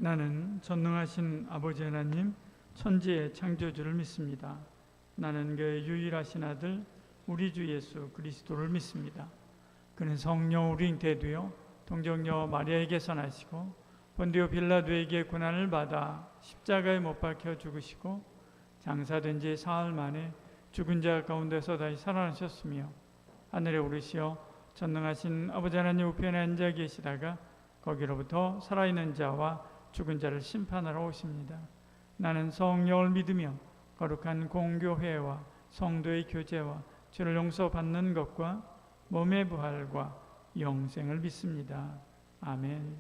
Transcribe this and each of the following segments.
나는 전능하신 아버지 하나님 천지의 창조주를 믿습니다. 나는 그의 유일하신 아들 우리 주 예수 그리스도를 믿습니다. 그는 성령 우리 잉태되어 동정녀 마리아에게서 나시고 본디오 빌라도에게 고난을 받아 십자가에 못 박혀 죽으시고 장사된 지 사흘 만에 죽은 자 가운데서 다시 살아나셨으며 하늘에 오르시어 전능하신 아버지 하나님 우편에 앉아 계시다가 거기로부터 살아있는 자와 죽은 자를 심판하러 오십니다. 나는 성령을 믿으며 거룩한 공교회와 성도의 교제와 죄를 용서받는 것과 몸의 부활과 영생을 믿습니다. 아멘.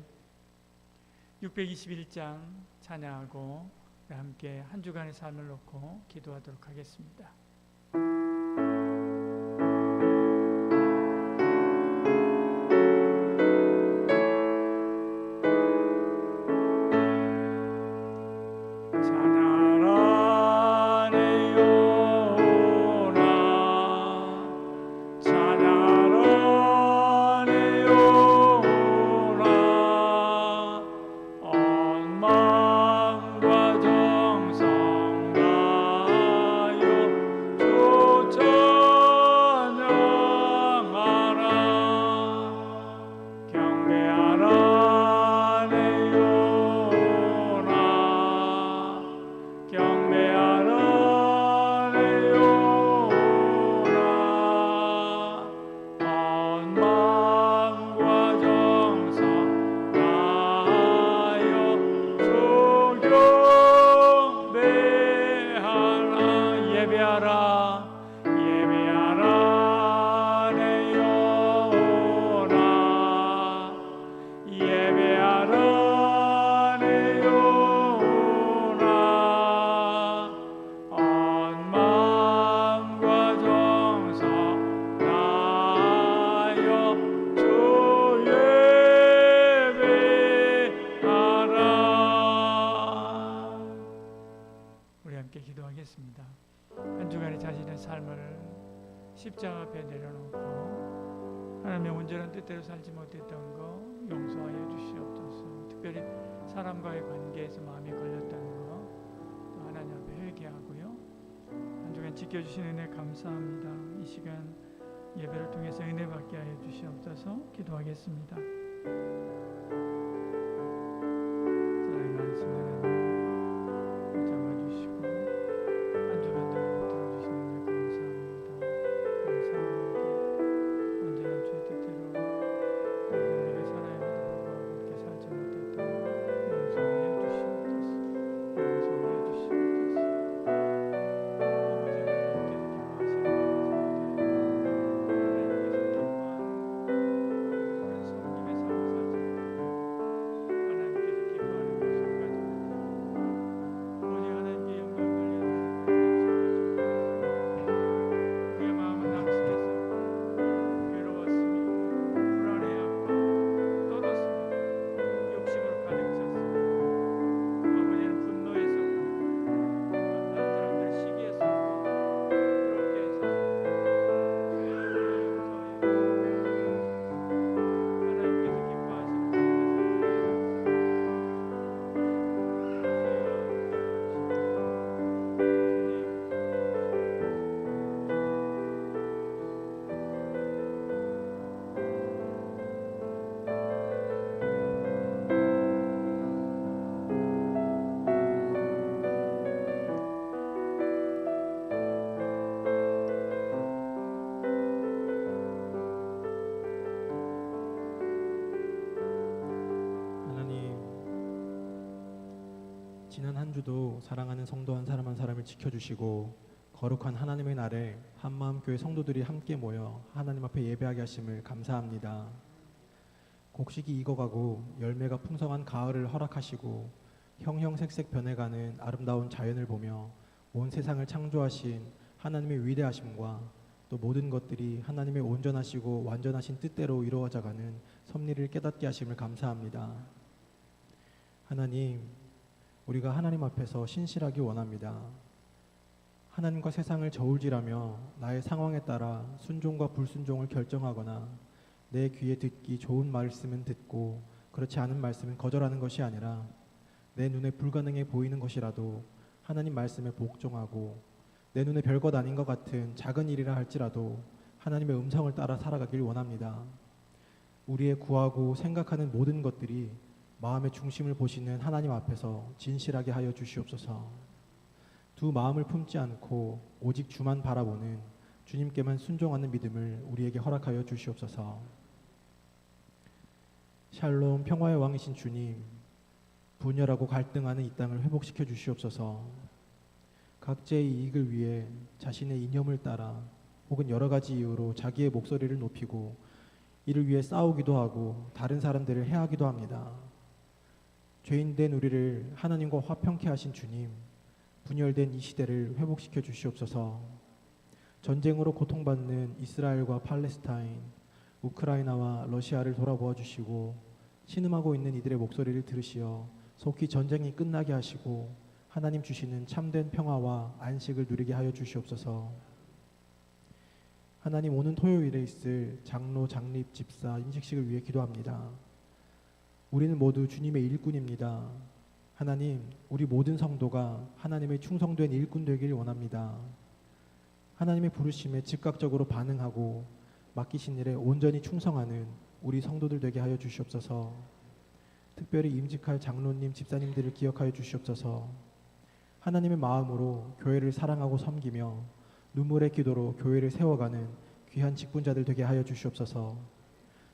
621장 찬양하고 함께 한 주간의 삶을 놓고 기도하도록 하겠습니다. 한 주간의 자신의 삶을 십자가 앞에 내려놓고 하나님의 온전한 뜻대로 살지 못했던 거 용서하여 주시옵소서. 특별히 사람과의 관계에서 마음이 걸렸다는 거 또 하나님 앞에 회개하고요. 한 주간 지켜주신 은혜 감사합니다. 이 시간 예배를 통해서 은혜 받게 하여 주시옵소서. 기도하겠습니다. 사랑이 많으신 하나님 지난 한 주도 사랑하는 성도 한 사람 한 사람을 지켜주시고 거룩한 하나님의 날에 한마음교회 성도들이 함께 모여 하나님 앞에 예배하게 하심을 감사합니다. 곡식이 익어가고 열매가 풍성한 가을을 허락하시고 형형색색 변해가는 아름다운 자연을 보며 온 세상을 창조하신 하나님의 위대하심과 또 모든 것들이 하나님의 온전하시고 완전하신 뜻대로 이루어져가는 섭리를 깨닫게 하심을 감사합니다. 하나님, 우리가 하나님 앞에서 신실하기 원합니다. 하나님과 세상을 저울질하며 나의 상황에 따라 순종과 불순종을 결정하거나 내 귀에 듣기 좋은 말씀은 듣고 그렇지 않은 말씀은 거절하는 것이 아니라 내 눈에 불가능해 보이는 것이라도 하나님 말씀에 복종하고 내 눈에 별것 아닌 것 같은 작은 일이라 할지라도 하나님의 음성을 따라 살아가길 원합니다. 우리의 구하고 생각하는 모든 것들이 마음의 중심을 보시는 하나님 앞에서 진실하게 하여 주시옵소서. 두 마음을 품지 않고 오직 주만 바라보는 주님께만 순종하는 믿음을 우리에게 허락하여 주시옵소서. 샬롬 평화의 왕이신 주님, 분열하고 갈등하는 이 땅을 회복시켜 주시옵소서. 각자의 이익을 위해 자신의 이념을 따라 혹은 여러 가지 이유로 자기의 목소리를 높이고 이를 위해 싸우기도 하고 다른 사람들을 해하기도 합니다. 죄인된 우리를 하나님과 화평케 하신 주님, 분열된 이 시대를 회복시켜 주시옵소서. 전쟁으로 고통받는 이스라엘과 팔레스타인, 우크라이나와 러시아를 돌아보아 주시고 신음하고 있는 이들의 목소리를 들으시어 속히 전쟁이 끝나게 하시고 하나님 주시는 참된 평화와 안식을 누리게 하여 주시옵소서. 하나님, 오는 토요일에 있을 장로, 장립, 집사, 임직식을 위해 기도합니다. 우리는 모두 주님의 일꾼입니다. 하나님, 우리 모든 성도가 하나님의 충성된 일꾼 되길 원합니다. 하나님의 부르심에 즉각적으로 반응하고 맡기신 일에 온전히 충성하는 우리 성도들 되게 하여 주시옵소서. 특별히 임직할 장로님, 집사님들을 기억하여 주시옵소서. 하나님의 마음으로 교회를 사랑하고 섬기며 눈물의 기도로 교회를 세워가는 귀한 직분자들 되게 하여 주시옵소서.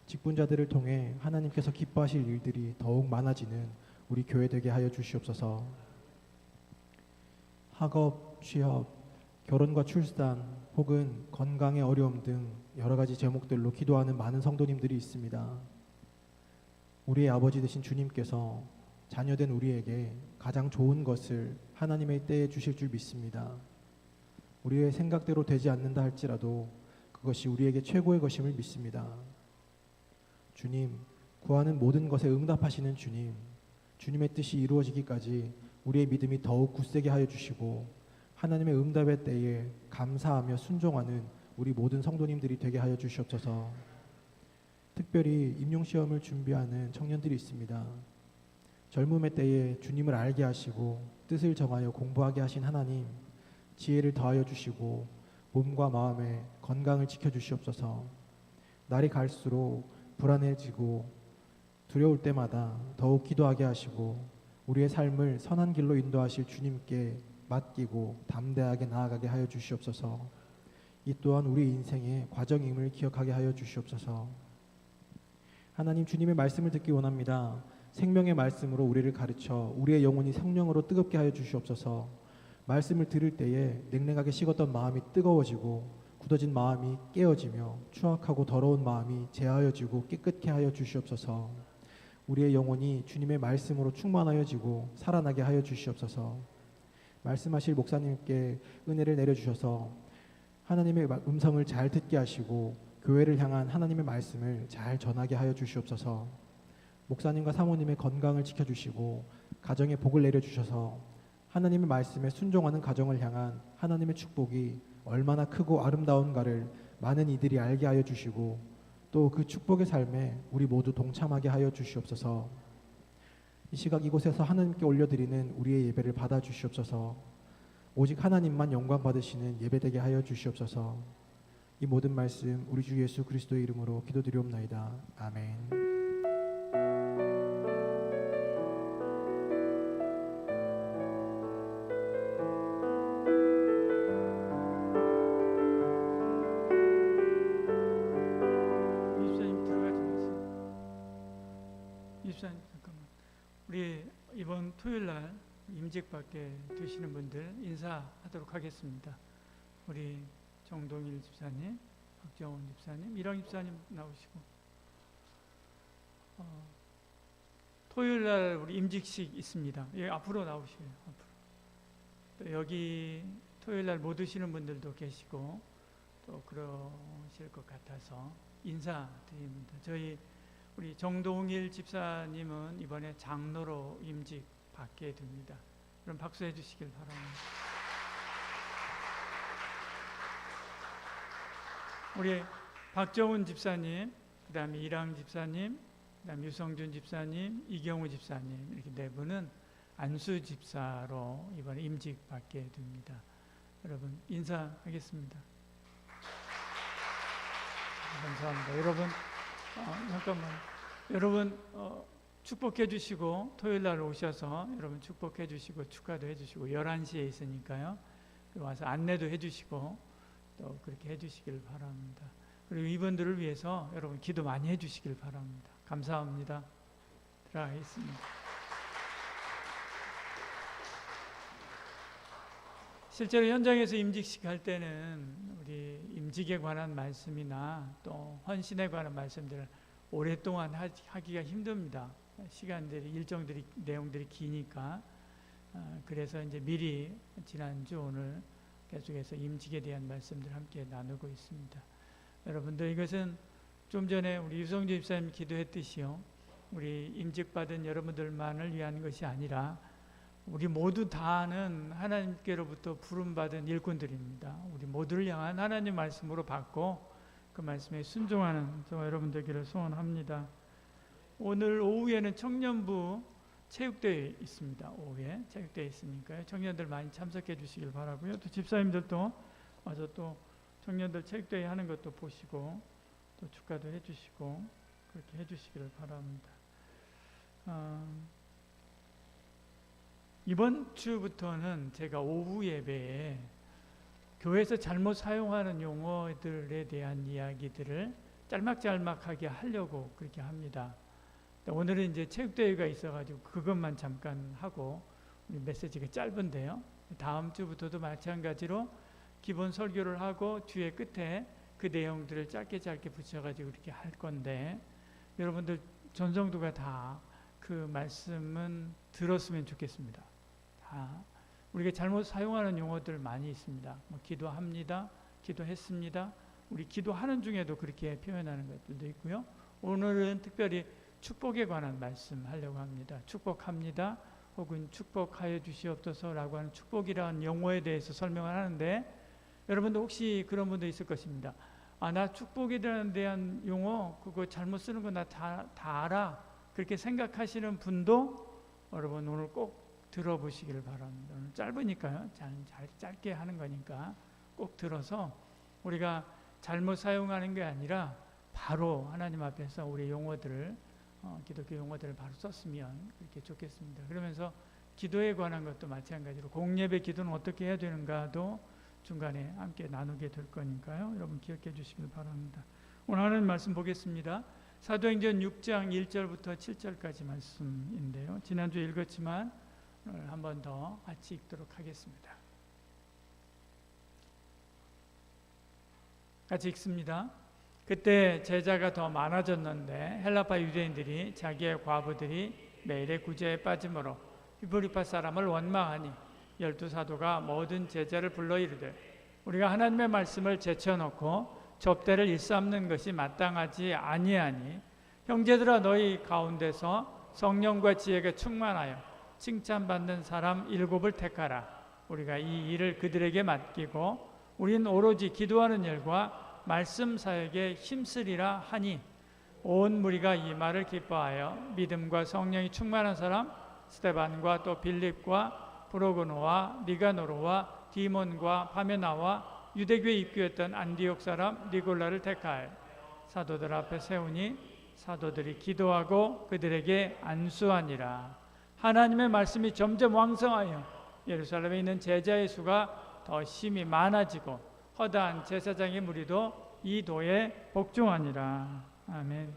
직분자들을 통해 하나님께서 기뻐하실 일들이 더욱 많아지는 우리 교회 되게 하여 주시옵소서. 학업, 취업, 결혼과 출산 혹은 건강의 어려움 등 여러 가지 제목들로 기도하는 많은 성도님들이 있습니다. 우리의 아버지 되신 주님께서 자녀된 우리에게 가장 좋은 것을 하나님의 때에 주실 줄 믿습니다. 우리의 생각대로 되지 않는다 할지라도 그것이 우리에게 최고의 것임을 믿습니다. 주님, 구하는 모든 것에 응답하시는 주님, 주님의 뜻이 이루어지기까지 우리의 믿음이 더욱 굳세게 하여 주시고 하나님의 응답의 때에 감사하며 순종하는 우리 모든 성도님들이 되게 하여 주시옵소서. 특별히 임용시험을 준비하는 청년들이 있습니다. 젊음의 때에 주님을 알게 하시고 뜻을 정하여 공부하게 하신 하나님, 지혜를 더하여 주시고 몸과 마음의 건강을 지켜주시옵소서. 날이 갈수록 불안해지고 두려울 때마다 더욱 기도하게 하시고 우리의 삶을 선한 길로 인도하실 주님께 맡기고 담대하게 나아가게 하여 주시옵소서. 이 또한 우리 인생의 과정임을 기억하게 하여 주시옵소서. 하나님, 주님의 말씀을 듣기 원합니다. 생명의 말씀으로 우리를 가르쳐 우리의 영혼이 성령으로 뜨겁게 하여 주시옵소서. 말씀을 들을 때에 냉랭하게 식었던 마음이 뜨거워지고 굳어진 마음이 깨어지며 추악하고 더러운 마음이 제하여지고 깨끗게 하여 주시옵소서. 우리의 영혼이 주님의 말씀으로 충만하여지고 살아나게 하여 주시옵소서. 말씀하실 목사님께 은혜를 내려주셔서 하나님의 음성을 잘 듣게 하시고 교회를 향한 하나님의 말씀을 잘 전하게 하여 주시옵소서. 목사님과 사모님의 건강을 지켜주시고 가정에 복을 내려주셔서 하나님의 말씀에 순종하는 가정을 향한 하나님의 축복이 얼마나 크고 아름다운가를 많은 이들이 알게 하여 주시고 또 그 축복의 삶에 우리 모두 동참하게 하여 주시옵소서. 이 시각 이곳에서 하나님께 올려드리는 우리의 예배를 받아 주시옵소서. 오직 하나님만 영광 받으시는 예배되게 하여 주시옵소서. 이 모든 말씀 우리 주 예수 그리스도의 이름으로 기도드리옵나이다. 아멘. 집사님, 잠깐만. 우리 이번 토요일 날 임직받게 되시는 분들 인사하도록 하겠습니다. 우리 정동일 집사님, 박정원 집사님, 이랑 집사님 나오시고, 토요일 날 우리 임직식 있습니다. 예, 앞으로 나오시고요. 앞으로. 또 여기 토요일 날 못 오시는 분들도 계시고 또 그러실 것 같아서 인사드립니다. 우리 정동일 집사님은 이번에 장로로 임직 받게 됩니다. 그럼 박수해 주시길 바랍니다. 우리 박정훈 집사님, 그 다음에 이랑 집사님, 그 다음에 유성준 집사님, 이경우 집사님 이렇게 네 분은 안수 집사로 이번에 임직받게 됩니다. 여러분 인사하겠습니다. 감사합니다. 여러분 잠깐만. 여러분 축복해 주시고 토요일 날 오셔서 여러분 축복해 주시고 축하도 해 주시고 11시에 있으니까요. 와서 안내도 해 주시고 또 그렇게 해 주시길 바랍니다. 그리고 이분들을 위해서 여러분 기도 많이 해 주시길 바랍니다. 감사합니다. 들어가겠습니다. 실제로 현장에서 임직식 할 때는 우리 임직에 관한 말씀이나 또 헌신에 관한 말씀들을 오랫동안 하기가 힘듭니다. 시간들이 일정들이 내용들이 기니까 그래서 이제 미리 지난주 오늘 계속해서 임직에 대한 말씀들 함께 나누고 있습니다. 여러분들 이것은 좀 전에 우리 유성주 집사님 기도했듯이요. 우리 임직받은 여러분들만을 위한 것이 아니라 우리 모두 다는 하나님께로부터 부름받은 일꾼들입니다. 우리 모두를 향한 하나님 말씀으로 받고 그 말씀에 순종하는 저와 여러분들 되기를 소원합니다. 오늘 오후에는 청년부 체육대회 있습니다. 오후에 체육대회 있으니까요. 청년들 많이 참석해 주시길 바라고요. 또 집사님들도 와서 또 청년들 체육대회 하는 것도 보시고 또 축하도 해 주시고 그렇게 해 주시기를 바랍니다. 이번 주부터는 제가 오후 예배에 교회에서 잘못 사용하는 용어들에 대한 이야기들을 짤막짤막하게 하려고 그렇게 합니다. 오늘은 이제 체육대회가 있어가지고 그것만 잠깐 하고 우리 메시지가 짧은데요. 다음 주부터도 마찬가지로 기본 설교를 하고 뒤에 끝에 그 내용들을 짧게 붙여가지고 이렇게 할 건데 여러분들 전성도가 다 그 말씀은 들었으면 좋겠습니다. 다 우리가 잘못 사용하는 용어들 많이 있습니다. 뭐 기도합니다, 기도했습니다. 우리 기도하는 중에도 그렇게 표현하는 것들도 있고요. 오늘은 특별히 축복에 관한 말씀 하려고 합니다. 축복합니다 혹은 축복하여 주시옵소서라고 하는 축복이라는 용어에 대해서 설명을 하는데 여러분도 혹시 그런 분도 있을 것입니다. 나 축복에 대한 용어 그거 잘못 쓰는 거 나 다 알아 그렇게 생각하시는 분도 여러분 오늘 꼭 들어보시기를 바랍니다. 오늘 짧으니까요. 잘 짧게 하는 거니까 꼭 들어서 우리가 잘못 사용하는 게 아니라 바로 하나님 앞에서 우리 용어들을 기독교 용어들을 바로 썼으면 그렇게 좋겠습니다. 그러면서 기도에 관한 것도 마찬가지로 공예배 기도는 어떻게 해야 되는가도 중간에 함께 나누게 될 거니까요. 여러분 기억해 주시길 바랍니다. 오늘 하나님 말씀 보겠습니다. 사도행전 6장 1절부터 7절까지 말씀인데요. 지난주에 읽었지만 오늘 한 번 더 같이 읽도록 하겠습니다. 같이 읽습니다. 그때 제자가 더 많아졌는데 헬라파 유대인들이 자기의 과부들이 매일의 구제에 빠짐으로 히브리파 사람을 원망하니 12사도가 모든 제자를 불러 이르되 우리가 하나님의 말씀을 제쳐놓고 접대를 일삼는 것이 마땅하지 아니하니 형제들아 너희 가운데서 성령과 지혜가 충만하여 칭찬받는 사람 7을 택하라. 우리가 이 일을 그들에게 맡기고 우린 오로지 기도하는 일과 말씀 사역에 힘쓰리라 하니 온 무리가 이 말을 기뻐하여 믿음과 성령이 충만한 사람 스데반과 또 빌립과 프로고노와 니가노로와 디몬과 파메나와 유대교에 입교했던 안디옥 사람 니골라를 택하여 사도들 앞에 세우니 사도들이 기도하고 그들에게 안수하니라. 하나님의 말씀이 점점 왕성하여 예루살렘에 있는 제자의 수가 더 심히 많아지고 허다한 제사장의 무리도 이 도에 복종하니라. 아멘.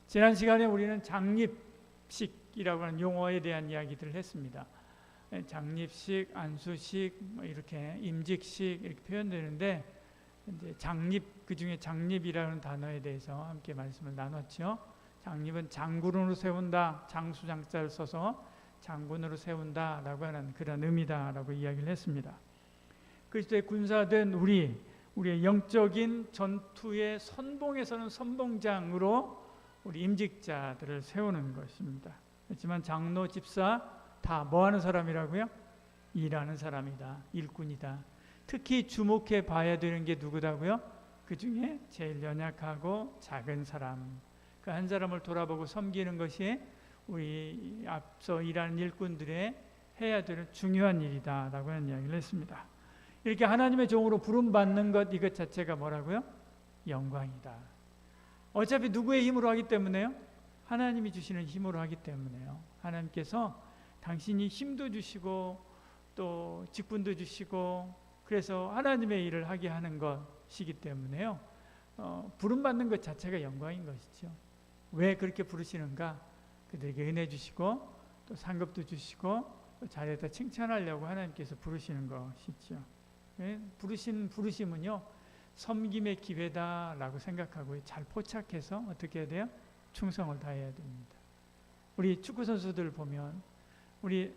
지난 시간에 우리는 장립식이라고 하는 용어에 대한 이야기들을 했습니다. 장립식, 안수식, 이렇게 임직식 이렇게 표현되는데 이제 장립 그 중에 장립이라는 단어에 대해서 함께 말씀을 나눴죠. 장립은 장군으로 세운다, 장수장자를 써서 장군으로 세운다라고 하는 그런 의미다라고 이야기를 했습니다. 그리스도의 군사된 우리의 영적인 전투의 선봉에서는 선봉장으로 우리 임직자들을 세우는 것입니다. 그렇지만 장로, 집사 다 뭐하는 사람이라고요? 일하는 사람이다. 일꾼이다. 특히 주목해 봐야 되는 게 누구다고요? 그 중에 제일 연약하고 작은 사람 그 한 사람을 돌아보고 섬기는 것이 우리 앞서 일하는 일꾼들의 해야 되는 중요한 일이다라고 하는 이야기를 했습니다. 이렇게 하나님의 종으로 부름받는 것, 이것 자체가 뭐라고요? 영광이다. 어차피 누구의 힘으로 하기 때문에요? 하나님이 주시는 힘으로 하기 때문에요. 하나님께서 당신이 힘도 주시고 또 직분도 주시고 그래서 하나님의 일을 하게 하는 것이기 때문에요. 부름받는 것 자체가 영광인 것이죠. 왜 그렇게 부르시는가? 그들에게 은혜 주시고 또 상급도 주시고 또 자리에다 칭찬하려고 하나님께서 부르시는 것이죠. 부르심은요, 섬김의 기회다라고 생각하고 잘 포착해서 어떻게 해야 돼요? 충성을 다해야 됩니다. 우리 축구 선수들 보면 우리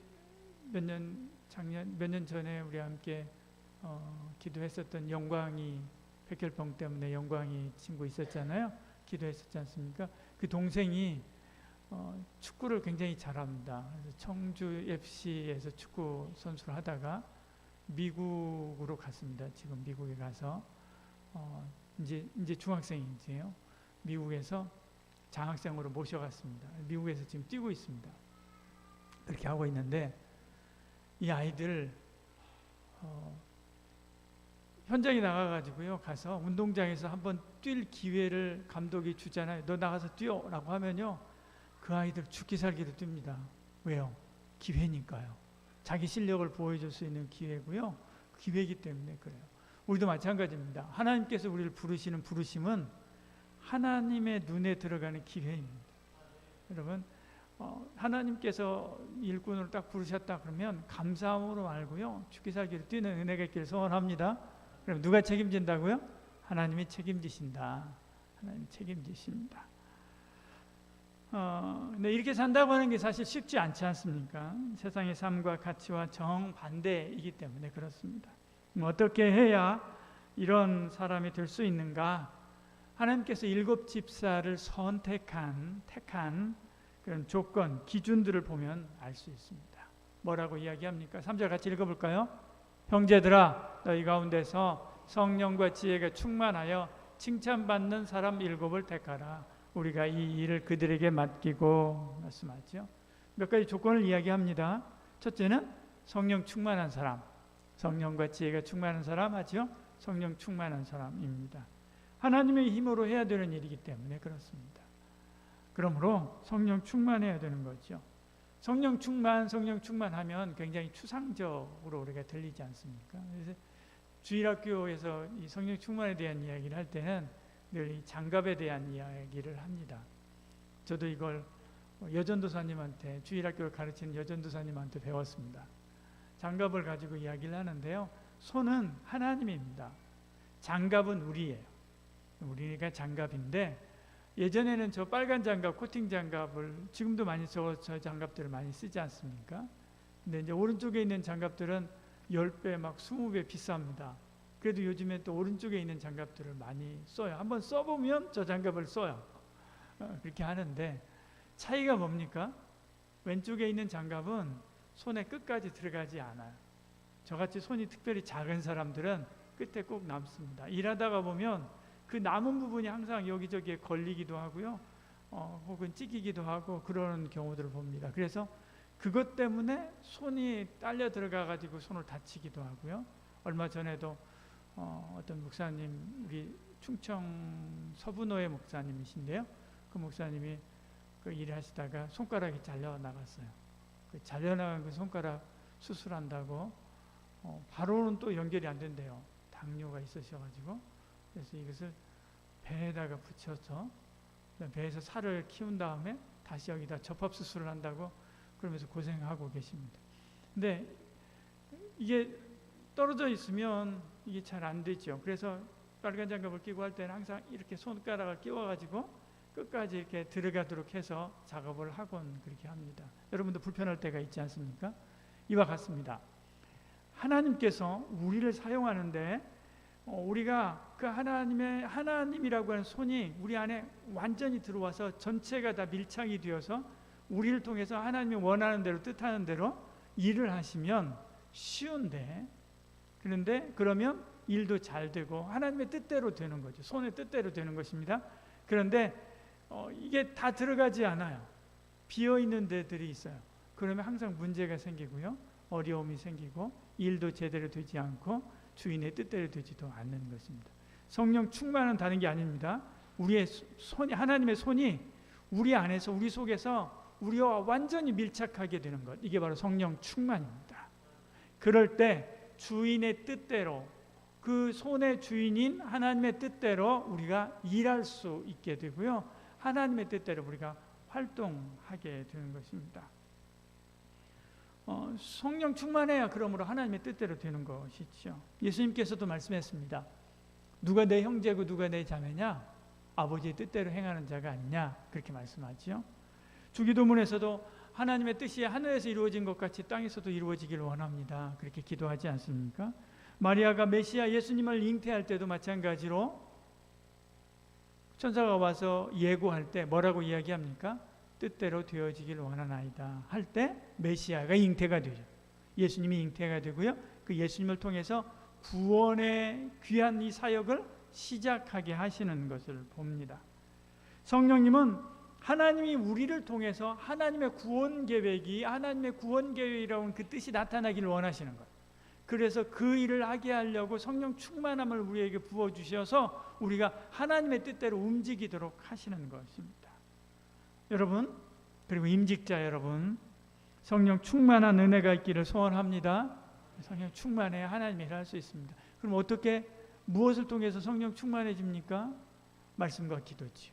몇 년 전에 우리 함께 기도했었던 영광이 백혈병 때문에 영광이 친구 있었잖아요. 기도했었지 않습니까? 그 동생이 축구를 굉장히 잘합니다. 그래서 청주 FC에서 축구 선수를 하다가 미국으로 갔습니다. 지금 미국에 가서 이제 중학생이지요. 미국에서 장학생으로 모셔갔습니다. 미국에서 지금 뛰고 있습니다. 그렇게 하고 있는데 이 아이들 현장에 나가가지고요, 가서 운동장에서 한번 뛸 기회를 감독이 주잖아요. 너 나가서 뛰어라고 하면요, 그 아이들 죽기 살기로 뜁니다. 왜요? 기회니까요. 자기 실력을 보여줄 수 있는 기회고요. 기회이기 때문에 그래요. 우리도 마찬가지입니다. 하나님께서 우리를 부르시는 부르심은 하나님의 눈에 들어가는 기회입니다. 여러분, 하나님께서 일꾼으로 딱 부르셨다 그러면 감사함으로 말고요, 죽기 살기로 뛰는 은혜가 있기를 소원합니다. 그럼 누가 책임진다고요? 하나님이 책임지신다. 하나님이 책임지십니다. 근데 이렇게 산다고 하는 게 사실 쉽지 않지 않습니까? 세상의 삶과 가치와 정반대이기 때문에 그렇습니다. 어떻게 해야 이런 사람이 될 수 있는가? 하나님께서 7 집사를 택한 그런 조건, 기준들을 보면 알 수 있습니다. 뭐라고 이야기합니까? 3절 같이 읽어볼까요? 형제들아, 너희 가운데서 성령과 지혜가 충만하여 칭찬받는 사람 7을 택하라. 우리가 이 일을 그들에게 맡기고, 말씀하죠. 몇 가지 조건을 이야기합니다. 첫째는 성령 충만한 사람, 성령과 지혜가 충만한 사람 하죠. 성령 충만한 사람입니다. 하나님의 힘으로 해야 되는 일이기 때문에 그렇습니다. 그러므로 성령 충만해야 되는 거죠. 성령 충만하면 굉장히 추상적으로 우리가 들리지 않습니까? 그래서 주일학교에서 이 성령 충만에 대한 이야기를 할 때는 늘 이 장갑에 대한 이야기를 합니다. 저도 이걸 여전도사님한테, 주일학교를 가르치는 여전도사님한테 배웠습니다. 장갑을 가지고 이야기를 하는데요, 손은 하나님입니다. 장갑은 우리예요. 우리가 장갑인데, 예전에는 저 빨간 장갑, 코팅 장갑을, 지금도 많이 저 장갑들을 많이 쓰지 않습니까? 근데 이제 오른쪽에 있는 장갑들은 10배, 막 20배 비쌉니다. 그래도 요즘에 또 오른쪽에 있는 장갑들을 많이 써요. 한번 써보면 저 장갑을 써요. 그렇게 하는데 차이가 뭡니까? 왼쪽에 있는 장갑은 손에 끝까지 들어가지 않아요. 저같이 손이 특별히 작은 사람들은 끝에 꼭 남습니다. 일하다가 보면 그 남은 부분이 항상 여기저기에 걸리기도 하고요, 혹은 찢기기도 하고 그러는 경우들을 봅니다. 그래서 그것 때문에 손이 딸려 들어가 가지고 손을 다치기도 하고요. 얼마 전에도 어떤 목사님, 우리 충청 서분호의 목사님이신데요, 그 목사님이 그 일을 하시다가 손가락이 잘려 나갔어요. 그 잘려 나간 그 손가락 수술한다고 바로는 또 연결이 안 된대요. 당뇨가 있으셔가지고. 그래서 이것을 배에다가 붙여서 배에서 살을 키운 다음에 다시 여기다 접합 수술을 한다고 그러면서 고생하고 계십니다. 근데 이게 떨어져 있으면 이게 잘 안 되죠. 그래서 빨간 장갑을 끼고 할 때는 항상 이렇게 손가락을 끼워가지고 끝까지 이렇게 들어가도록 해서 작업을 하곤 그렇게 합니다. 여러분도 불편할 때가 있지 않습니까? 이와 같습니다. 하나님께서 우리를 사용하는데 우리가 그 하나님이라고 하는 손이 우리 안에 완전히 들어와서 전체가 다 밀착이 되어서 우리를 통해서 하나님이 원하는 대로, 뜻하는 대로 일을 하시면 쉬운데, 그런데 그러면 일도 잘 되고 하나님의 뜻대로 되는 거죠. 손의 뜻대로 되는 것입니다. 그런데 이게 다 들어가지 않아요. 비어있는 데들이 있어요. 그러면 항상 문제가 생기고요. 어려움이 생기고 일도 제대로 되지 않고 주인의 뜻대로 되지도 않는 것입니다. 성령 충만은 다른 게 아닙니다. 우리의 손이, 하나님의 손이 우리 안에서, 우리 속에서 우리와 완전히 밀착하게 되는 것, 이게 바로 성령 충만입니다. 그럴 때 주인의 뜻대로, 그 손의 주인인 하나님의 뜻대로 우리가 일할 수 있게 되고요. 하나님의 뜻대로 우리가 활동하게 되는 것입니다. 성령 충만해야 그러므로 하나님의 뜻대로 되는 것이죠. 예수님께서도 말씀했습니다. 누가 내 형제고 누가 내 자매냐? 아버지의 뜻대로 행하는 자가 아니냐? 그렇게 말씀하죠. 주기도문에서도 하나님의 뜻이 하늘에서 이루어진 것 같이 땅에서도 이루어지기를 원합니다. 그렇게 기도하지 않습니까? 마리아가 메시아 예수님을 잉태할 때도 마찬가지로 천사가 와서 예고할 때 뭐라고 이야기합니까? 뜻대로 되어지기를 원하나이다 할 때 메시아가 잉태가 되죠. 예수님이 잉태가 되고요. 그 예수님을 통해서 구원의 귀한 이 사역을 시작하게 하시는 것을 봅니다. 성령님은 하나님이 우리를 통해서 하나님의 구원 계획이, 하나님의 구원 계획이라는 그 뜻이 나타나기를 원하시는 것. 그래서 그 일을 하게 하려고 성령 충만함을 우리에게 부어주셔서 우리가 하나님의 뜻대로 움직이도록 하시는 것입니다. 여러분, 그리고 임직자 여러분, 성령 충만한 은혜가 있기를 소원합니다. 성령 충만해야 하나님의 일을 할 수 있습니다. 그럼 어떻게, 무엇을 통해서 성령 충만해집니까? 말씀과 기도지요.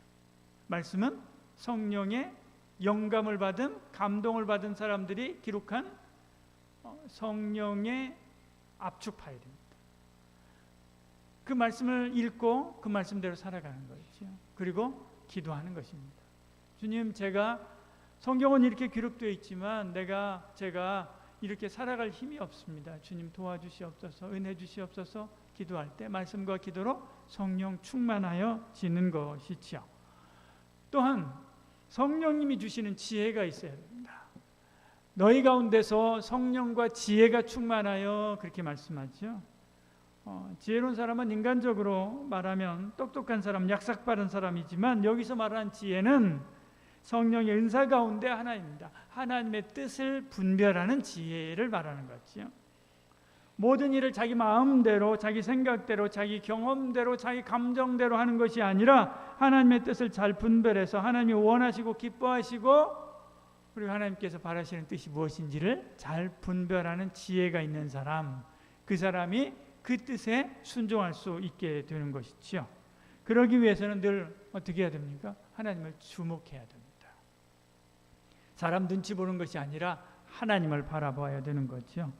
말씀은 성령의 영감을 받은, 감동을 받은 사람들이 기록한 성령의 압축 파일입니다. 그 말씀을 읽고 그 말씀대로 살아가는 거죠. 그리고 기도하는 것입니다. 주님, 제가 성경은 이렇게 기록되어 있지만 제가 이렇게 살아갈 힘이 없습니다. 주님 도와주시옵소서, 은혜 주시옵소서. 기도할 때 말씀과 기도로 성령 충만하여 지는 것이지요. 또한 성령님이 주시는 지혜가 있어야 됩니다. 너희 가운데서 성령과 지혜가 충만하여, 그렇게 말씀하죠. 지혜로운 사람은 인간적으로 말하면 똑똑한 사람, 약삭 빠른 사람이지만 여기서 말하는 지혜는 성령의 은사 가운데 하나입니다. 하나님의 뜻을 분별하는 지혜를 말하는 거죠. 모든 일을 자기 마음대로, 자기 생각대로, 자기 경험대로, 자기 감정대로 하는 것이 아니라 하나님의 뜻을 잘 분별해서 하나님이 원하시고 기뻐하시고 그리고 하나님께서 바라시는 뜻이 무엇인지를 잘 분별하는 지혜가 있는 사람, 그 사람이 그 뜻에 순종할 수 있게 되는 것이죠. 그러기 위해서는 늘 어떻게 해야 됩니까? 하나님을 주목해야 됩니다. 사람 눈치 보는 것이 아니라 하나님을 바라봐야 되는 거죠.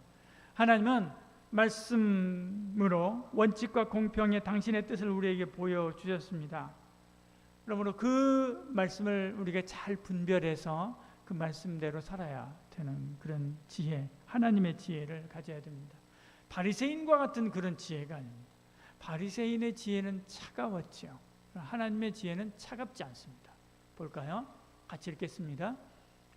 하나님은 말씀으로 원칙과 공평의 당신의 뜻을 우리에게 보여주셨습니다. 그러므로 그 말씀을 우리가 잘 분별해서 그 말씀대로 살아야 되는 그런 지혜, 하나님의 지혜를 가져야 됩니다. 바리새인과 같은 그런 지혜가 아닙니다. 바리새인의 지혜는 차가웠죠. 하나님의 지혜는 차갑지 않습니다. 볼까요? 같이 읽겠습니다.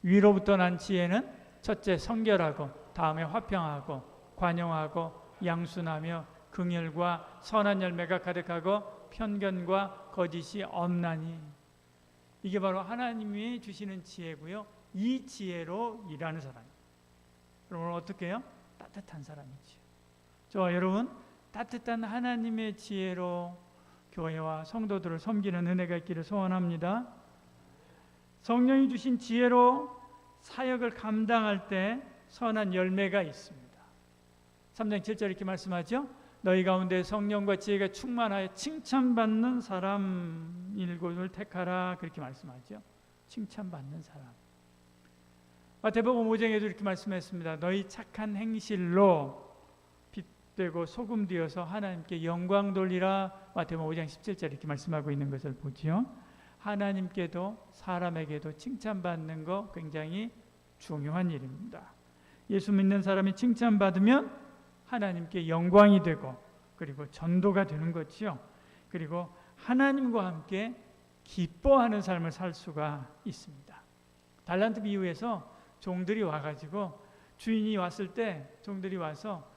위로부터 난 지혜는 첫째 성결하고, 다음에 화평하고, 관용하고, 양순하며 긍휼과 선한 열매가 가득하고 편견과 거짓이 없나니. 이게 바로 하나님이 주시는 지혜고요. 이 지혜로 일하는 사람입니다. 여러분 어떻게 해요? 따뜻한 사람이죠. 저와 여러분, 따뜻한 하나님의 지혜로 교회와 성도들을 섬기는 은혜가 있기를 소원합니다. 성령이 주신 지혜로 사역을 감당할 때 선한 열매가 있습니다. 3장 7절 이렇게 말씀하죠. 너희 가운데 성령과 지혜가 충만하여 칭찬받는 사람 일곱을 택하라, 그렇게 말씀하죠. 칭찬받는 사람. 마태복음 5장에도 이렇게 말씀했습니다. 너희 착한 행실로 빛되고 소금 되어서 하나님께 영광 돌리라. 마태복음 5장 17절 이렇게 말씀하고 있는 것을 보지요. 하나님께도 사람에게도 칭찬받는 거 굉장히 중요한 일입니다. 예수 믿는 사람이 칭찬받으면 하나님께 영광이 되고 그리고 전도가 되는 거지요. 그리고 하나님과 함께 기뻐하는 삶을 살 수가 있습니다. 달란트 비유에서 종들이 와가지고 주인이 왔을 때 종들이 와서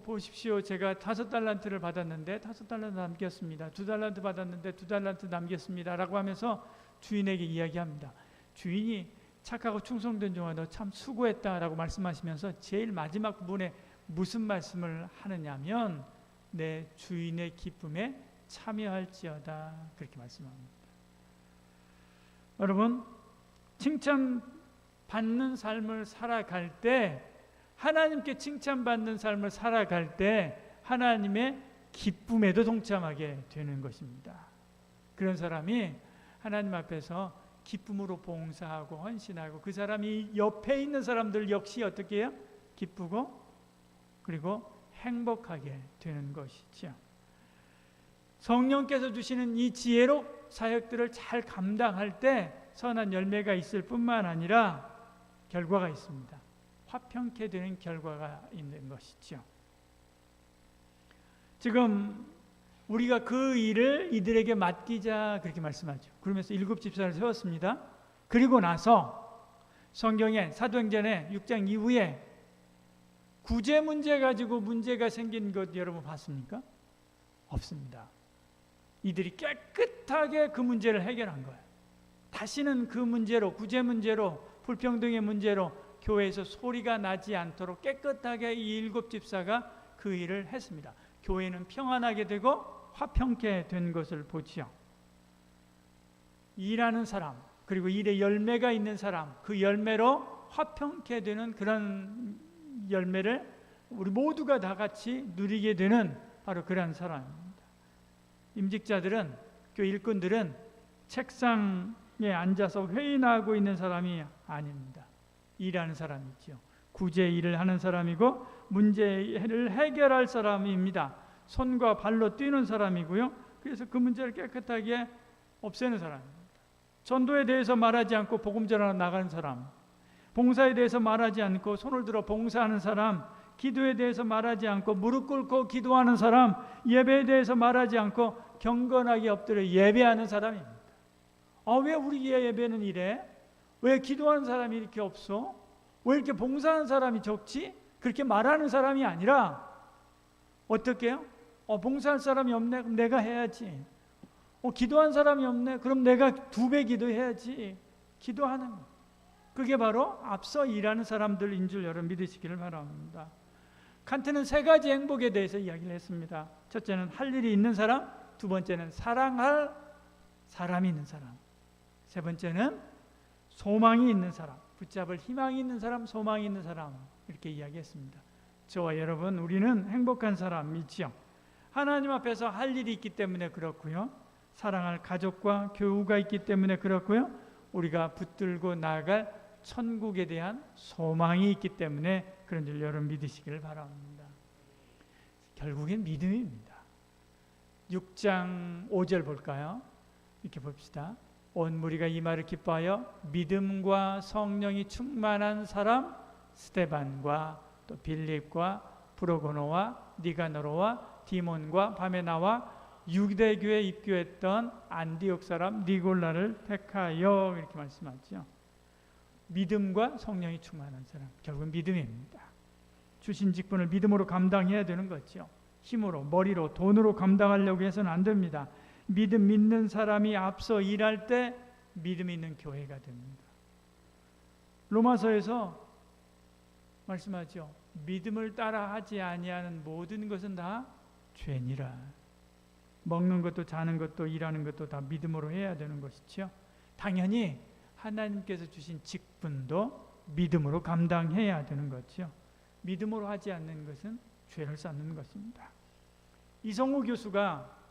보십시오, 제가 5달란트를 받았는데 5달란트 남겼습니다. 2달란트 받았는데 2달란트 남겼습니다 라고 하면서 주인에게 이야기합니다. 주인이 착하고 충성된 종아 너 참 수고했다라고 말씀하시면서 제일 마지막 부분에 무슨 말씀을 하느냐면 내 주인의 기쁨에 참여할지어다 그렇게 말씀합니다. 여러분 칭찬받는 삶을 살아갈 때 하나님께 칭찬받는 삶을 살아갈 때 하나님의 기쁨에도 동참하게 되는 것입니다. 그런 사람이 하나님 앞에서 기쁨으로 봉사하고 헌신하고 그 사람이 옆에 있는 사람들 역시 어떻게 해요? 기쁘고 그리고 행복하게 되는 것이죠. 성령께서 주시는 이 지혜로 사역들을 잘 감당할 때 선한 열매가 있을 뿐만 아니라 결과가 있습니다. 화평케 되는 결과가 있는 것이죠. 지금 우리가 그 일을 이들에게 맡기자 그렇게 말씀하죠. 그러면서 7 집사를 세웠습니다. 그리고 나서 성경에 사도행전에 6장 이후에 구제 문제 가지고 문제가 생긴 것 여러분 봤습니까? 없습니다. 이들이 깨끗하게 그 문제를 해결한 거예요. 다시는 그 문제로 구제 문제로 불평등의 문제로 교회에서 소리가 나지 않도록 깨끗하게 이 7 집사가 그 일을 했습니다. 교회는 평안하게 되고 화평케 된 것을 보지요. 일하는 사람 그리고 일에 열매가 있는 사람 그 열매로 화평케 되는 그런 열매를 우리 모두가 다 같이 누리게 되는 바로 그런 사람입니다. 임직자들은 교회 일꾼들은 책상에 앉아서 회의나 하고 있는 사람이 아닙니다. 일하는 사람이죠. 구제 일을 하는 사람이고 문제를 해결할 사람입니다. 손과 발로 뛰는 사람이고요. 그래서 그 문제를 깨끗하게 없애는 사람입니다. 전도에 대해서 말하지 않고 복음 전하러 나가는 사람, 봉사에 대해서 말하지 않고 손을 들어 봉사하는 사람, 기도에 대해서 말하지 않고 무릎 꿇고 기도하는 사람, 예배에 대해서 말하지 않고 경건하게 엎드려 예배하는 사람입니다. 왜 우리 예배는 이래? 왜 기도하는 사람이 이렇게 없어? 왜 이렇게 봉사하는 사람이 적지? 그렇게 말하는 사람이 아니라 어떻게 해요? 봉사할 사람이 없네? 그럼 내가 해야지. 기도한 사람이 없네? 그럼 내가 2배 기도해야지. 기도하는 거. 그게 바로 앞서 일하는 사람들인 줄 여러분 믿으시기를 바랍니다. 칸트는 3가지 행복에 대해서 이야기를 했습니다. 첫째는 할 일이 있는 사람, 두 번째는 사랑할 사람이 있는 사람, 세 번째는 소망이 있는 사람, 붙잡을 희망이 있는 사람, 소망이 있는 사람 이렇게 이야기했습니다. 저와 여러분 우리는 행복한 사람이지요. 하나님 앞에서 할 일이 있기 때문에 그렇고요. 사랑할 가족과 교우가 있기 때문에 그렇고요. 우리가 붙들고 나아갈 천국에 대한 소망이 있기 때문에 그런 줄 여러분 믿으시기를 바랍니다. 결국엔 믿음입니다. 6장 5절 볼까요? 이렇게 봅시다. 온 무리가 이 말을 기뻐하여 믿음과 성령이 충만한 사람 스데반과 또 빌립과 프로고노와 니가노로와 디몬과 바메나와 유대교에 입교했던 안디옥 사람 니골라를 택하여 이렇게 말씀하죠. 믿음과 성령이 충만한 사람, 결국은 믿음입니다. 주신 직분을 믿음으로 감당해야 되는 거죠. 힘으로, 머리로, 돈으로 감당하려고 해서는 안 됩니다. 믿는 사람이 앞서 일할 때 믿음 있는 교회가 됩니다. 로마서에서 말씀하죠. 믿음을 따라하지 아니하는 모든 것은 다 죄니라. 먹는 것도 자는 것도 일하는 것도 다 믿음으로 해야 되는 것이죠. 당연히 하나님께서 주신 직분도 믿음으로 감당해야 되는 거죠. 믿음으로 하지 않는 것은 죄를 쌓는 것입니다. 이성우 교수가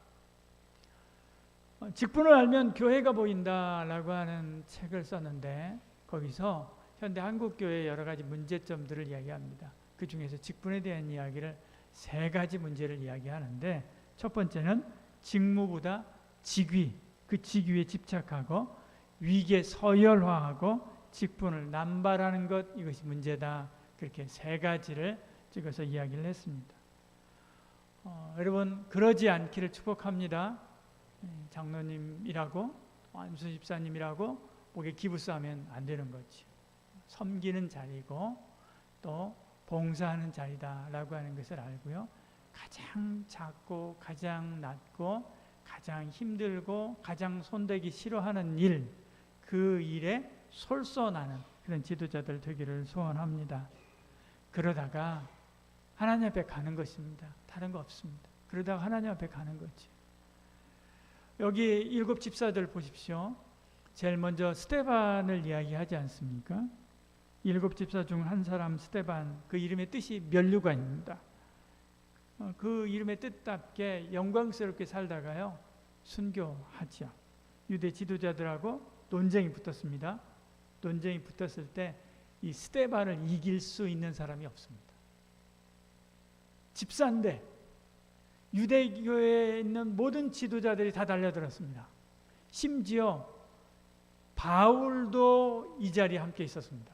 직분을 알면 교회가 보인다라고 하는 책을 썼는데 거기서 현대 한국교회의 여러 가지 문제점들을 이야기합니다. 그 중에서 직분에 대한 이야기를 3가지 문제를 이야기하는데 첫 번째는 직무보다 직위, 그 직위에 집착하고 위계 서열화하고 직분을 남발하는 것 이것이 문제다. 그렇게 3가지를 찍어서 이야기를 했습니다. 여러분 그러지 않기를 축복합니다. 장로님이라고 안수 집사님이라고 목에 기부싸면 안 되는 거지. 섬기는 자리고 또 봉사하는 자리다라고 하는 것을 알고요. 가장 작고 가장 낮고 가장 힘들고 가장 손대기 싫어하는 일, 그 일에 솔선하는 그런 지도자들 되기를 소원합니다. 그러다가 하나님 앞에 가는 것입니다. 다른 거 없습니다. 그러다가 하나님 앞에 가는 거지. 여기 7 집사들 보십시오. 제일 먼저 스데반을 이야기하지 않습니까? 7 집사 중 한 사람 스데반, 그 이름의 뜻이 면류관입니다. 그 이름의 뜻답게 영광스럽게 살다가요 순교하죠. 유대 지도자들하고 논쟁이 붙었습니다. 논쟁이 붙었을 때 이 스데반을 이길 수 있는 사람이 없습니다. 집사인데 유대교회에 있는 모든 지도자들이 다 달려들었습니다. 심지어 바울도 이 자리에 함께 있었습니다.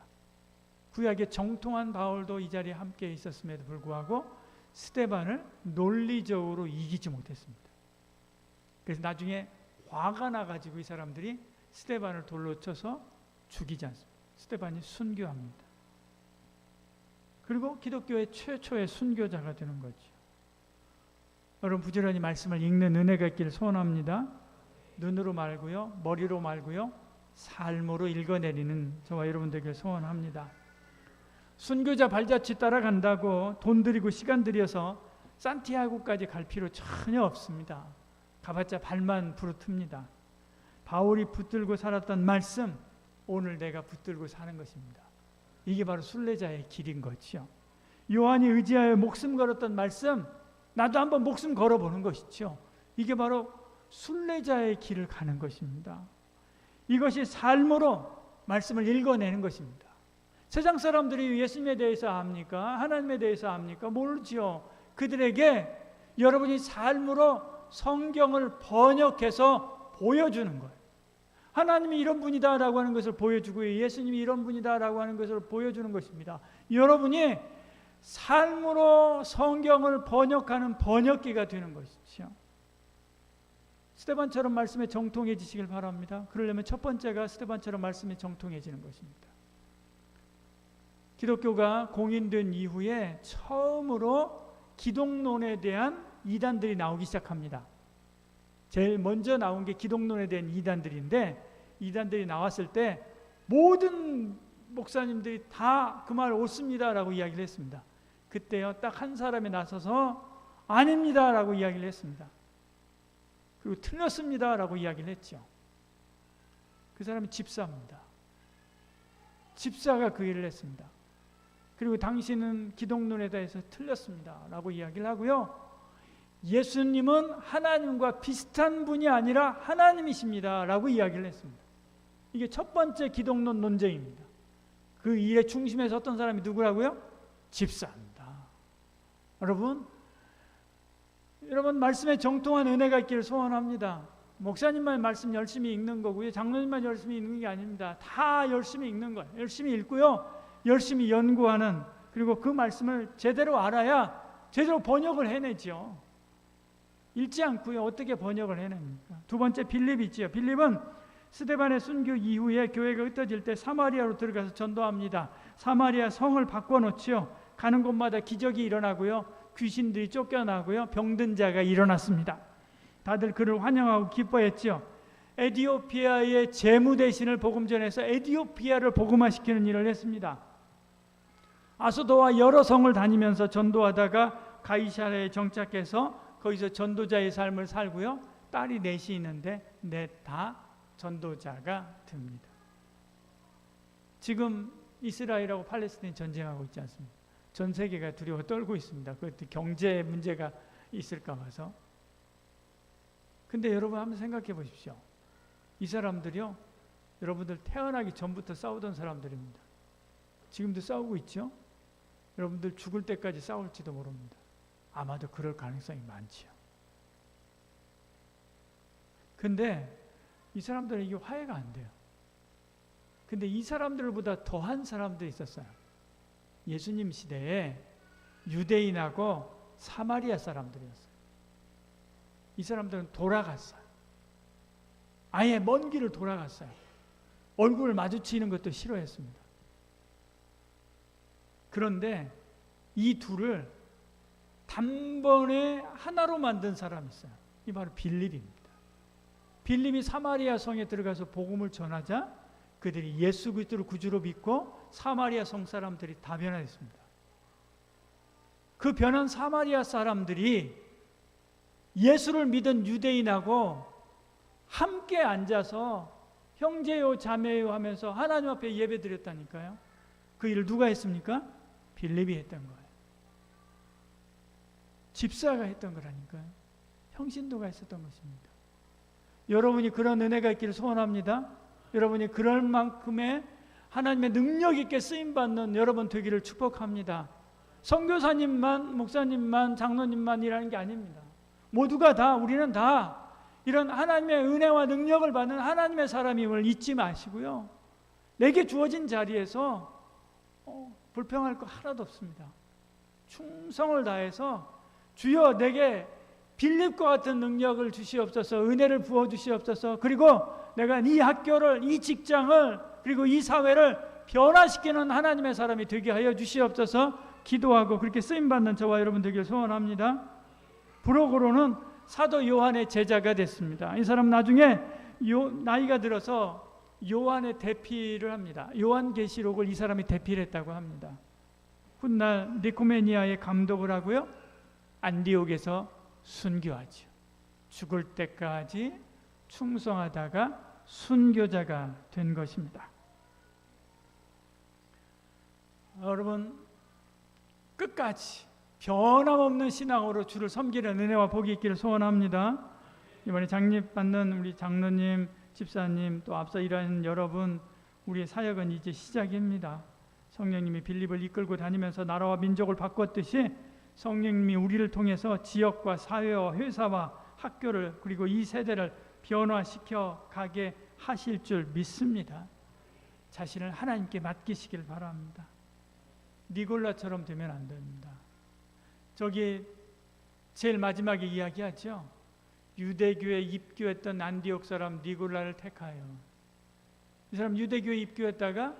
구약의 정통한 바울도 이 자리에 함께 있었음에도 불구하고 스데반을 논리적으로 이기지 못했습니다. 그래서 나중에 화가 나가지고 이 사람들이 스데반을 돌로 쳐서 죽이지 않습니다. 스데반이 순교합니다. 그리고 기독교의 최초의 순교자가 되는 거죠. 여러분 부지런히 말씀을 읽는 은혜가 있기를 소원합니다. 눈으로 말고요, 머리로 말고요, 삶으로 읽어내리는 저와 여러분 되기를 소원합니다. 순교자 발자취 따라간다고 돈 들이고 시간 들여서 산티아고까지 갈 필요 전혀 없습니다. 가봤자 발만 부르틉니다. 바울이 붙들고 살았던 말씀, 오늘 내가 붙들고 사는 것입니다. 이게 바로 순례자의 길인 거죠. 요한이 의지하여 목숨 걸었던 말씀, 나도 한번 목숨 걸어보는 것이죠. 이게 바로 순례자의 길을 가는 것입니다. 이것이 삶으로 말씀을 읽어내는 것입니다. 세상 사람들이 예수님에 대해서 압니까? 하나님에 대해서 압니까? 모르지요. 그들에게 여러분이 삶으로 성경을 번역해서 보여주는 거예요. 하나님이 이런 분이다라고 하는 것을 보여주고 예수님이 이런 분이다라고 하는 것을 보여주는 것입니다. 여러분이 삶으로 성경을 번역하는 번역기가 되는 것이죠. 스데반처럼 말씀에 정통해지시길 바랍니다. 그러려면 첫 번째가 스데반처럼 말씀에 정통해지는 것입니다. 기독교가 공인된 이후에 처음으로 기독론에 대한 이단들이 나오기 시작합니다. 제일 먼저 나온 게 기독론에 대한 이단들인데, 이단들이 나왔을 때 모든 목사님들이 다 그 말 옳습니다라고 이야기를 했습니다. 그때요 딱 한 사람이 나서서 아닙니다라고 이야기를 했습니다. 그리고 틀렸습니다라고 이야기를 했죠. 그 사람이 집사입니다. 집사가 그 일을 했습니다. 그리고 당신은 기독론에 대해서 틀렸습니다라고 이야기를 하고요. 예수님은 하나님과 비슷한 분이 아니라 하나님이십니다라고 이야기를 했습니다. 이게 첫 번째 기독론 논쟁입니다. 그 일의 중심에 섰던 사람이 누구라고요? 집사입니다. 여러분 말씀에 정통한 은혜가 있기를 소원합니다. 목사님만 말씀 열심히 읽는 거고요, 장로님만 열심히 읽는 게 아닙니다. 다 열심히 읽는 거예요. 열심히 읽고요, 열심히 연구하는, 그리고 그 말씀을 제대로 알아야 제대로 번역을 해내죠. 읽지 않고요 어떻게 번역을 해냅니까? 두 번째 빌립이 있지요. 빌립은 스데반의 순교 이후에 교회가 흩어질 때 사마리아로 들어가서 전도합니다. 사마리아 성을 바꿔놓지요. 가는 곳마다 기적이 일어나고요, 귀신들이 쫓겨나고요, 병든 자가 일어났습니다. 다들 그를 환영하고 기뻐했죠. 에티오피아의 제무 대신을 복음 전해서 에티오피아를 복음화시키는 일을 했습니다. 아소도와 여러 성을 다니면서 전도하다가 가이사랴에 정착해서 거기서 전도자의 삶을 살고요, 딸이 넷이 있는데 넷 다 전도자가 됩니다. 지금 이스라엘하고 팔레스타인 전쟁하고 있지 않습니까? 전 세계가 두려워 떨고 있습니다. 그것도 경제 문제가 있을까 봐서. 근데 여러분 한번 생각해 보십시오. 이 사람들이요, 여러분들 태어나기 전부터 싸우던 사람들입니다. 지금도 싸우고 있죠? 여러분들 죽을 때까지 싸울지도 모릅니다. 아마도 그럴 가능성이 많지요. 근데 이 사람들은 이게 화해가 안 돼요. 근데 이 사람들보다 더한 사람들이 있었어요. 예수님 시대에 유대인하고 사마리아 사람들이었어요. 이 사람들은 돌아갔어요. 아예 먼 길을 돌아갔어요. 얼굴을 마주치는 것도 싫어했습니다. 그런데 이 둘을 단번에 하나로 만든 사람이 있어요. 이 바로 빌립입니다. 빌립이 사마리아 성에 들어가서 복음을 전하자 그들이 예수 그리스도를 구주로 믿고 사마리아 성 사람들이 다 변화했습니다. 그 변한 사마리아 사람들이 예수를 믿은 유대인하고 함께 앉아서 형제요 자매요 하면서 하나님 앞에 예배드렸다니까요. 그 일을 누가 했습니까? 빌립이 했던 거예요. 집사가 했던 거라니까요. 형신도가 했었던 것입니다. 여러분이 그런 은혜가 있기를 소원합니다. 여러분이 그럴 만큼의 하나님의 능력 있게 쓰임받는 여러분 되기를 축복합니다. 선교사님만, 목사님만, 장로님만이라는 게 아닙니다. 모두가 다, 우리는 다 이런 하나님의 은혜와 능력을 받는 하나님의 사람임을 잊지 마시고요. 내게 주어진 자리에서 불평할 거 하나도 없습니다. 충성을 다해서 주여 내게 빌립과 같은 능력을 주시옵소서, 은혜를 부어 주시옵소서, 그리고 내가 이 학교를, 이 직장을, 그리고 이 사회를 변화시키는 하나님의 사람이 되게 하여 주시옵소서 기도하고 그렇게 쓰임받는 저와 여러분 되기를 소원합니다. 부록으로는 사도 요한의 제자가 됐습니다. 이 사람 나중에 나이가 들어서 요한의 대피를 합니다. 요한계시록을 이 사람이 대피를 했다고 합니다. 훗날 니코메니아에 감독을 하고요, 안디옥에서 순교하죠. 죽을 때까지 충성하다가 순교자가 된 것입니다. 여러분 끝까지 변함없는 신앙으로 주를 섬기는 은혜와 복이 있기를 소원합니다. 이번에 장립받는 우리 장로님, 집사님, 또 앞서 일하는 여러분, 우리의 사역은 이제 시작입니다. 성령님이 빌립을 이끌고 다니면서 나라와 민족을 바꿨듯이 성령님이 우리를 통해서 지역과 사회와 회사와 학교를, 그리고 이 세대를 변화시켜 가게 하실 줄 믿습니다. 자신을 하나님께 맡기시길 바랍니다. 니골라처럼 되면 안 됩니다. 저기 제일 마지막에 이야기하죠. 유대교에 입교했던 안디옥 사람 니골라를 택하여. 이 사람 유대교에 입교했다가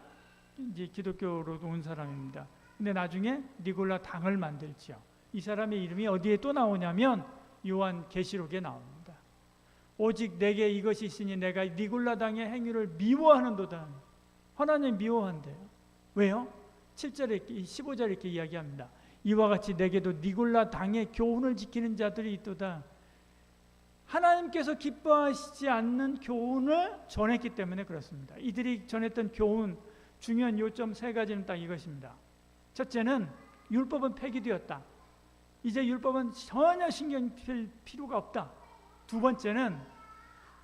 이제 기독교로 온 사람입니다. 근데 나중에 니골라 당을 만들죠. 이 사람의 이름이 어디에 또 나오냐면 요한계시록에 나옵니다. 오직 내게 이것이 있으니 내가 니골라 당의 행위를 미워하는도다. 하나님 미워한대요. 왜요? 7절에 15절에 이렇게 이야기합니다. 이와 같이 내게도 니골라 당의 교훈을 지키는 자들이 있도다. 하나님께서 기뻐하시지 않는 교훈을 전했기 때문에 그렇습니다. 이들이 전했던 교훈, 중요한 요점 세 가지는 딱 이것입니다. 첫째는 율법은 폐기되었다. 이제 율법은 전혀 신경 쓸 필요가 없다. 두 번째는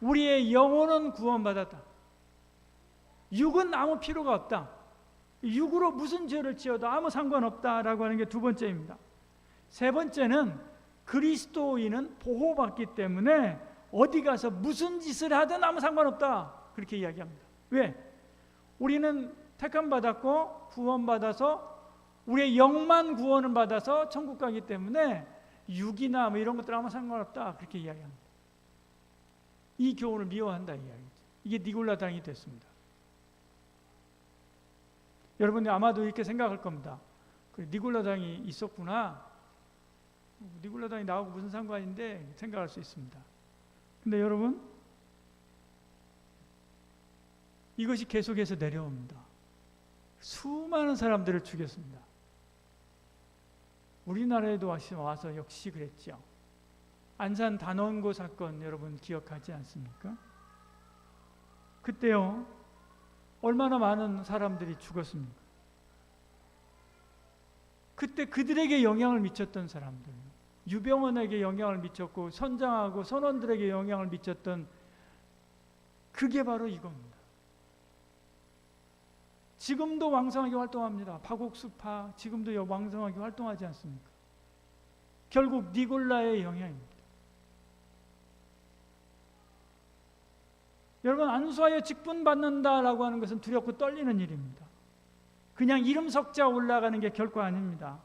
우리의 영혼은 구원받았다. 육은 아무 필요가 없다. 육으로 무슨 죄를 지어도 아무 상관없다라고 하는 게 두 번째입니다. 세 번째는 그리스도인은 보호받기 때문에 어디 가서 무슨 짓을 하든 아무 상관없다. 그렇게 이야기합니다. 왜? 우리는 택함 받았고 구원받아서 우리의 영만 구원을 받아서 천국 가기 때문에 육이나 뭐 이런 것들 아무 상관없다. 그렇게 이야기합니다. 이 교훈을 미워한다 이 이야기죠. 이게 니골라 당이 됐습니다. 여러분들 아마도 이렇게 생각할 겁니다. 니골라 당이 있었구나. 니골라 당이 나하고 무슨 상관인데 생각할 수 있습니다. 근데 여러분 이것이 계속해서 내려옵니다. 수많은 사람들을 죽였습니다. 우리나라에도 와서 역시 그랬죠. 안산 단원고 사건 여러분 기억하지 않습니까? 그때요 얼마나 많은 사람들이 죽었습니까? 그때 그들에게 영향을 미쳤던 사람들, 유병원에게 영향을 미쳤고 선장하고 선원들에게 영향을 미쳤던 그게 바로 이겁니다. 지금도 왕성하게 활동합니다. 파국수파 지금도 왕성하게 활동하지 않습니까? 결국 니골라의 영향입니다. 여러분 안수하여 직분받는다라고 하는 것은 두렵고 떨리는 일입니다. 그냥 이름 석자 올라가는 게 결코 아닙니다.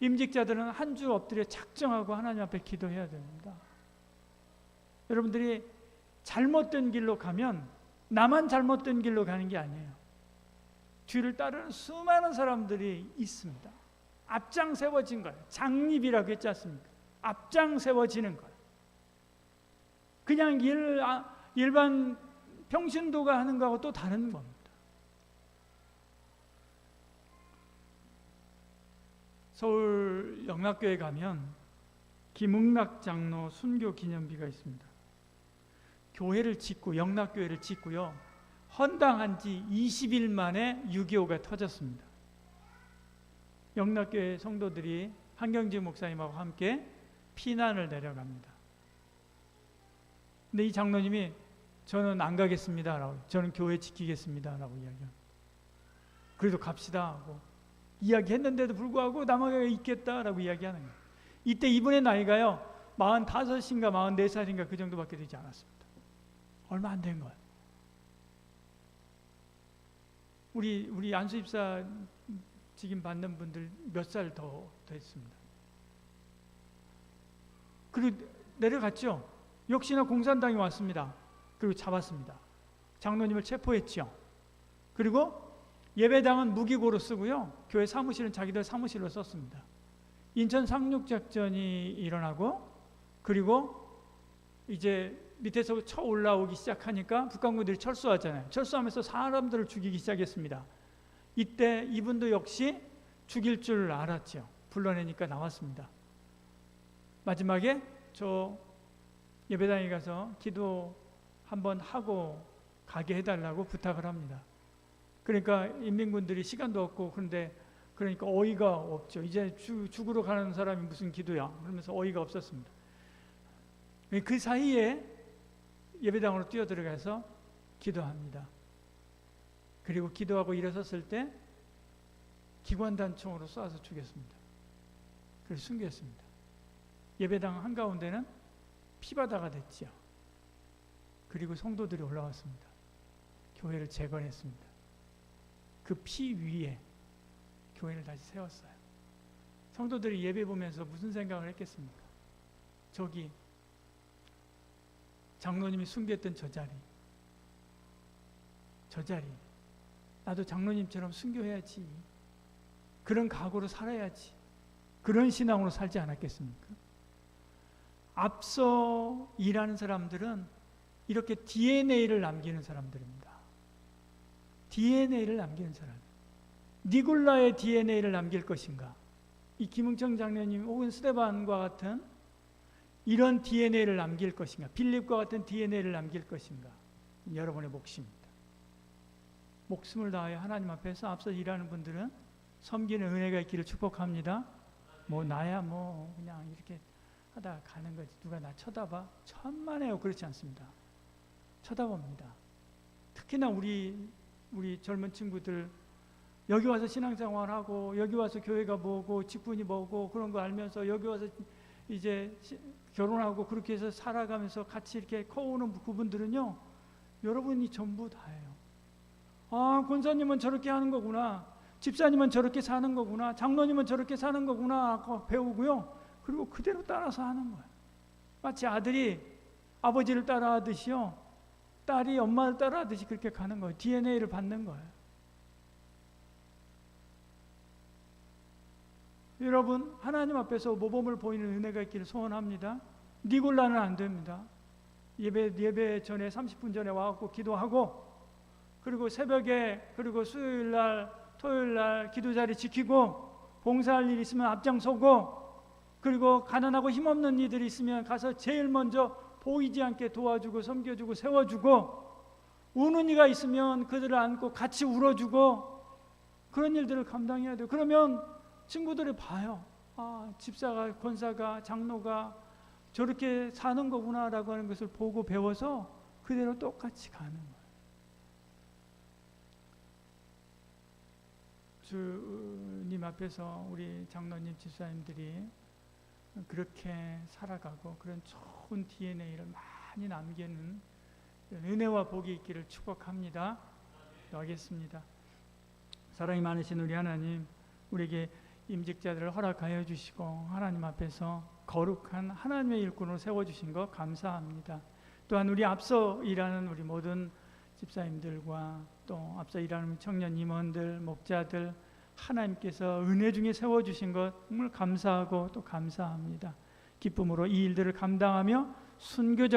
임직자들은 한 주 엎드려 작정하고 하나님 앞에 기도해야 됩니다. 여러분들이 잘못된 길로 가면 나만 잘못된 길로 가는 게 아니에요. 뒤를 따르는 수많은 사람들이 있습니다. 앞장 세워진 거예요. 장립이라고 했지 않습니까? 앞장 세워지는 거예요. 그냥 일반 평신도가 하는 거하고 또 다른 겁니다. 서울 영락교회 가면 김응락 장로 순교 기념비가 있습니다. 교회를 짓고 영락교회를 짓고요. 헌당한 지 20일 만에 6.25가 터졌습니다. 영락교회 성도들이 한경지 목사님하고 함께 피난을 내려갑니다. 근데 이 장로님이 저는 안 가겠습니다라고, 저는 교회 지키겠습니다라고 이야기합니다. 그래도 갑시다 하고 이야기했는데도 불구하고 남아가 있겠다라고 이야기하는 거예요. 이때 이분의 나이가요 45인가 44살인가 그 정도밖에 되지 않았습니다. 얼마 안 된 거예요. 우리 안수입사 지금 받는 분들 몇 살 더 됐습니다. 그리고 내려갔죠. 역시나 공산당이 왔습니다. 그리고 잡았습니다. 장로님을 체포했죠. 그리고 예배당은 무기고로 쓰고요. 교회 사무실은 자기들 사무실로 썼습니다. 인천 상륙작전이 일어나고 그리고 이제 밑에서 쳐 올라오기 시작하니까 북한군들이 철수하잖아요. 철수하면서 사람들을 죽이기 시작했습니다. 이때 이분도 역시 죽일 줄 알았죠. 불러내니까 나왔습니다. 마지막에 저 예배당에 가서 기도 한번 하고 가게 해달라고 부탁을 합니다. 그러니까 인민군들이 시간도 없고 그러니까 어이가 없죠. 이제 죽으러 가는 사람이 무슨 기도야 그러면서 어이가 없었습니다. 그 사이에 예배당으로 뛰어들어가서 기도합니다. 그리고 기도하고 일어섰을 때 기관단총으로 쏴서 죽였습니다. 그래서 숨겼습니다. 예배당 한가운데는 피바다가 됐죠. 그리고 성도들이 올라왔습니다. 교회를 재건했습니다. 그 피 위에 교회를 다시 세웠어요. 성도들이 예배 보면서 무슨 생각을 했겠습니까? 저기 장로님이 숨겼던 저 자리 나도 장로님처럼 순교해야지. 그런 각오로 살아야지. 그런 신앙으로 살지 않았겠습니까? 앞서 일하는 사람들은 이렇게 DNA를 남기는 사람들입니다. DNA를 남기는 사람. 니골라의 DNA를 남길 것인가? 이 김응청 장로님 혹은 스데반과 같은 이런 DNA를 남길 것인가? 빌립과 같은 DNA를 남길 것인가? 여러분의 몫입니다. 목숨을 다하여 하나님 앞에서 앞서 일하는 분들은 섬기는 은혜가 있기를 축복합니다. 나야 그냥 이렇게 하다 가는 거지. 누가 나 쳐다봐? 천만에요. 그렇지 않습니다. 쳐다봅니다. 특히나 우리 젊은 친구들 여기 와서 신앙생활하고 여기 와서 교회가 뭐고 직분이 뭐고 그런 거 알면서 여기 와서 이제 결혼하고 그렇게 해서 살아가면서 같이 이렇게 커오는 그분들은요 여러분이 전부 다예요. 아, 권사님은 저렇게 하는 거구나, 집사님은 저렇게 사는 거구나, 장로님은 저렇게 사는 거구나 배우고요. 그리고 그대로 따라서 하는 거예요. 마치 아들이 아버지를 따라하듯이요, 딸이 엄마를 따라하듯이 그렇게 가는 거예요. DNA를 받는 거예요. 여러분, 하나님 앞에서 모범을 보이는 은혜가 있기를 소원합니다. 니골라는 안 됩니다. 예배 전에 30분 전에 와갖고 기도하고, 그리고 새벽에, 그리고 수요일날, 토요일날 기도자리 지키고, 봉사할 일 있으면 앞장서고, 그리고 가난하고 힘없는 이들이 있으면 가서 제일 먼저 보이지 않게 도와주고 섬겨주고 세워주고, 우는 이가 있으면 그들을 안고 같이 울어주고, 그런 일들을 감당해야 돼요. 그러면 친구들이 봐요. 아, 집사가, 권사가, 장로가 저렇게 사는 거구나라고 하는 것을 보고 배워서 그대로 똑같이 가는 거예요. 주님 앞에서 우리 장로님, 집사님들이 그렇게 살아가고 그런 좋은 DNA를 많이 남기는 은혜와 복이 있기를 축복합니다. 기도하겠습니다. 사랑이 많으신 우리 하나님, 우리에게 임직자들을 허락하여 주시고 하나님 앞에서 거룩한 하나님의 일꾼으로 세워주신 것 감사합니다. 또한 우리 앞서 일하는 우리 모든 집사님들과 또 앞서 일하는 청년 임원들, 목자들, 하나님께서 은혜 중에 세워주신 것 정말 감사하고 또 감사합니다. 기쁨으로 이 일들을 감당하며 순교적